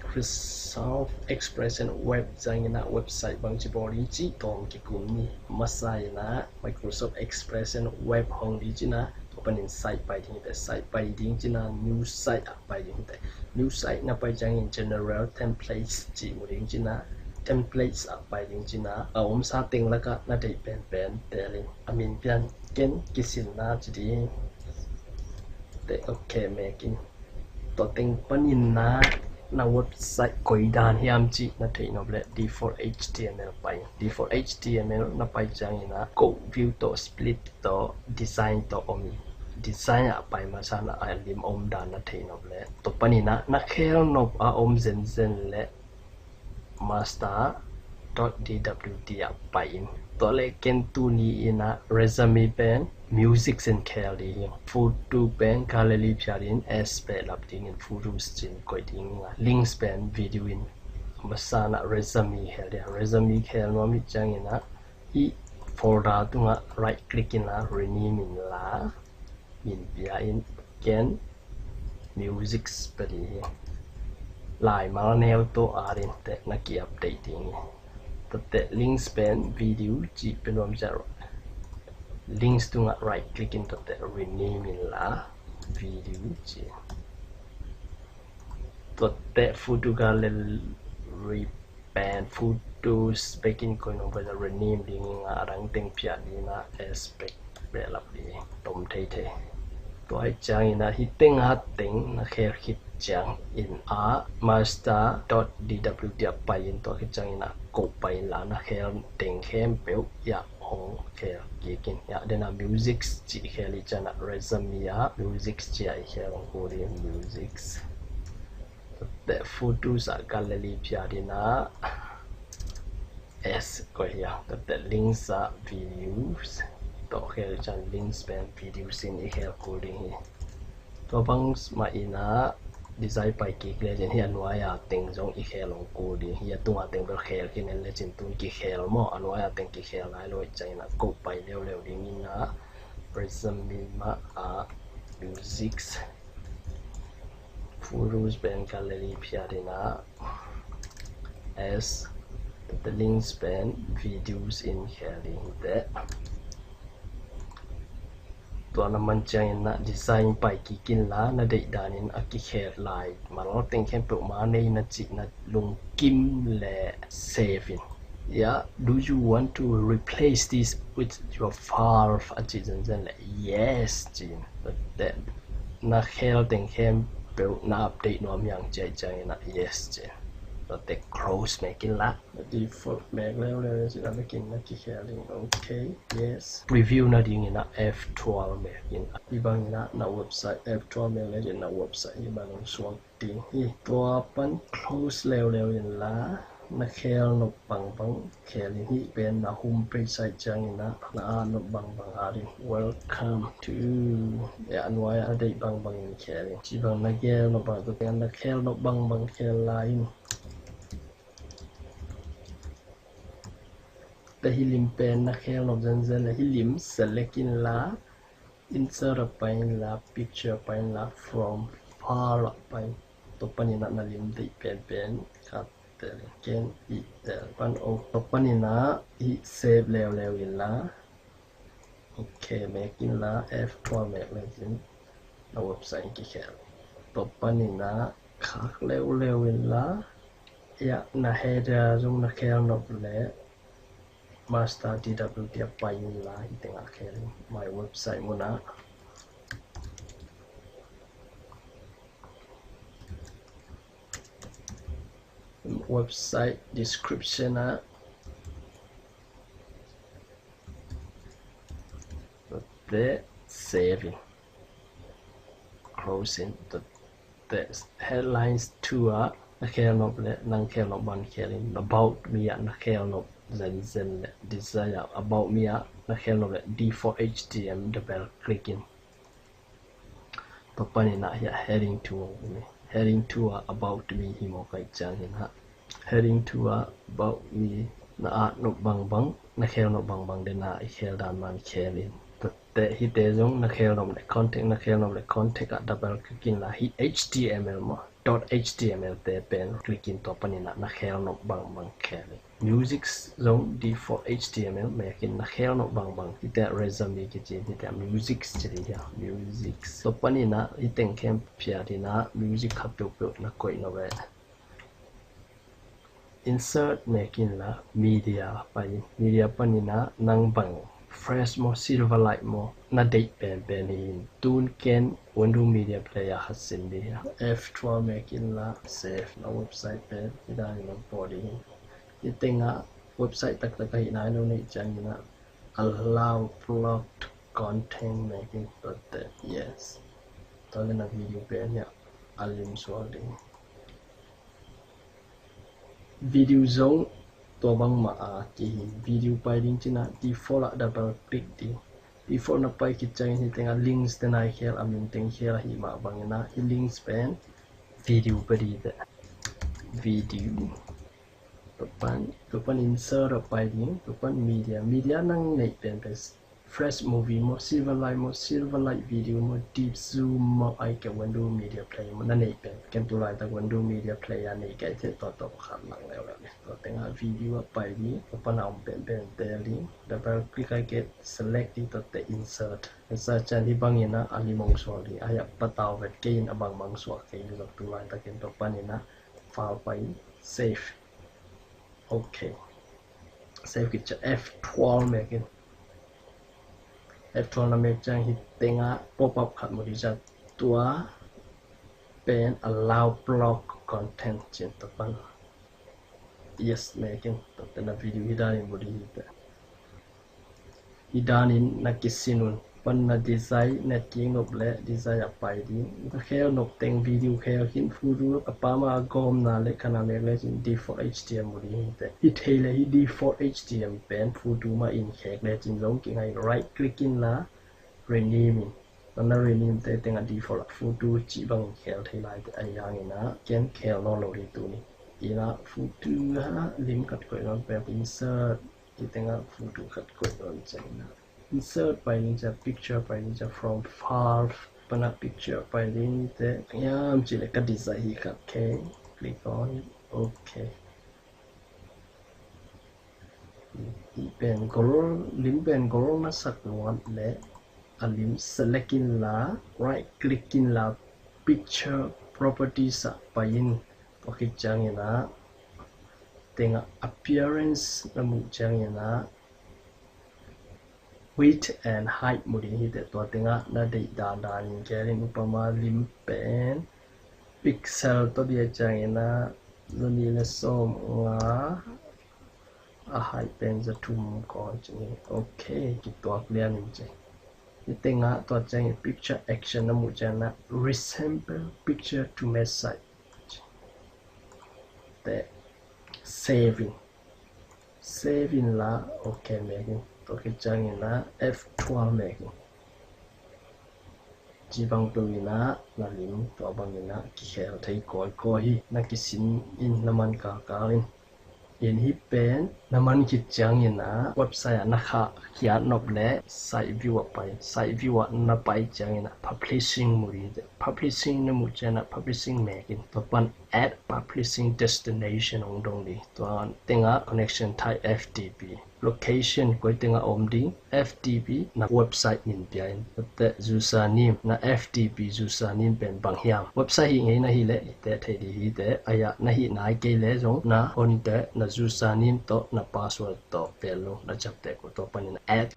Microsoft Expression web jang na website bang chi body chi tom ki kun masai na Microsoft Expression web hong di chi na open in site by ding the site by ding chi na new site by ding the new site na by jang in general templates chi mu ding chi na templates by ding chi na sa ting la ka na dei pen telling amin pian ken kisin na chi di te okay making to ting panin na website koi dan hiam chi na thei no ble default html pai default html na pai jang ina code view to split to design to omi design pai ma sa na lim om dan na thei no ble to panina na khel no om zen le master.dwd pai in to le ken tu ni ina resume pen music and kelly photo pen gallery pyarin aspect up ding in photos chin koi ding links pen video in masana resume hel no mi chang ina I folder tu nga right click in la rename in la in bia in ken music spadi lai ma neo to arin te na ki updating te links pen video chi pen rom zero links to right click into the rename in la video chi to the photo gallery pen photos baking coin over the rename ding arang teng pia ni na aspect be lap di tom thei the to ai chang ina hitting hat ting na kher hit chang in a master.dwd pai in to chang ina ko pai la na kher teng khem pe ya hong kher gikin ya dena music chi kheli chana resume ya music chi ai kher ko di music the photos are gallery pia dina s ko ya the links are videos to kher chan links pen videos in kher coding to bang ma ina design pai ki legend hi anwa ya teng jong I khelong ko di hi tunga teng ber khel kin legend tu ki khel mo anwa ya teng ki khel lai loi chaina ko pai leo ding ina resume ma a music photos pen gallery piadina as the links pen videos in heading that to naman chang na design pai ki kin la na dei danin aki kher lai malo teng khem pe ma nei na chi na lung kim le save in yeah do you want to replace this with your file of achievement yes jin but then na kher teng khem pe na update no yang chai chang na yes jin but the close making la default make level is na making na ki sharing okay yes review na ding na f12 making ibang na website f12 making na website ibang swag ding hi to pan close level in la na khel no bang khel hi pen na homepage site chang na no bang ari welcome to ya anwai adai bang in khel chi bang na gel no bang to na khel no bang khel line the hilim pen na khel no zen la hilim select in la insert a pain la picture pain la from far pain to panina na lim di pen khat ken I pan o to panina I save lew in la okay making la f12 making na website ki khel to panina khak lew in la ya na header jong na khel no le master dwd pai la hiteng akhel my website muna website description the saving closing the headlines to akhel no le nang khel no ban khelin about me na khel no zen desire about me na khel no default html double clicking to panina ya heading to about me himo kai chang ha heading to about me na no bang na khel no bang de na khel dan man khelin te hi te jong na khel no contact na khel no contact double clicking la hi html mo .html แต่เป็นคลิกอินตัวปนินะนักแคลนบางแคล music zone default html แม้กินนักแคลนบางที่แต่ resume กิจที่แต่ music จะดีอ่ะ music ตัวปนินะที่แต่งเข้มเพียดีนะ music ขับเปิดนักกวยนเว insert แม้กินละ media ไป media ปนินะนังบังfresh mo silver light mo na date ben hin tun ken window media player hasin bi f12 makin la save na website pen ida ni body itenga website tak hi na no ni chang na allow blocked content making but yes to na video pen ya alim swali video zoneตัวบางมาจีวิดีโอไปลิงก์จีน่ะ default ดับเบิลคลิกดี default นับไปคิดใจที่แต่ง links แต่ไหนเขียนอามินแต่งเขียนหิมะบางอย่างนะ links เป็นวิดีโอไปดีแต่วิดีโอตัวปัน insert ไปลิงก์ตัวปัน media นั่งในเป็น fresh movie mo silver light video mo deep zoom mo ไอเกี่ยวกับ window media player มันนั่นเองเป็นเกมตัวไลน์แต่ window media player นี่แกจะต่อขันหลังแล้วเนี่ยตัวแต่งวิดีโอไปนี้ตัวปันเอาเป็นแต่ลิงก์ดับเบิลคลิกไอเกต select ที่ตัวแต่ insert จานที่บางอย่างนะอันนี้มองส่วนที่อายะปะตาวเวทเกนบางส่วนเกนอยู่ตัวไลน์แต่เกมตัวปันนี่นะไฟล์ไป save โอเค save กิจ F12 เมกินF12 na mecang hitenga pop-up kat modija tua pen allow block content jen tepan yes making tena video hidanin bodi hita hidanin nakisinun pan na design net kingop le design apai di khel nok teng video khel hin fudu apama gom na le kana me le jin default html bodi hita hi thele hi default html pen fudu ma in khek le jin long ki ngai right click in la rename na rename te tenga default fudu chi bang khel thai lai te ayang ina ken khel no lo ri tu ni ina fudu ha lim kat ko non pe insert ki tenga fudu kat ko non chang na insert by ninja picture by ninja from far pana picture by ninja yam chi le ka design hi kat ke click on it okay pen goal lim pen goal na sak nuan le alim select in la right click in la picture properties sa payin okay chang ina tenga appearance na mu chang ina width and height mudi hi te to tenga na dei da ni kerin upama lim pen pixel to dia chang ina luni na som nga a height pen za tum ko chini okay ki to clear ni che tenga to chang picture action na mu chang na resemble picture to message te saving la okay making to ke chang na f12 making chi bang tu na la lim to bang na ki khel thai ko hi na ki sin in naman ka rin in hi pen naman ki chang na website na kha khian nop le site view pai site view na pai chang na publishing muri publishing na mu chana publishing making to pan add publishing destination ong dong ni to tenga connection type ftp location ko tenga omding ftp na website in pian te username na ftp username pen bang hiam website hi ngai na hi le te thei di hi te aya na hi nai ke le jong na on te na username to na password to pelo na chap te ko to pan add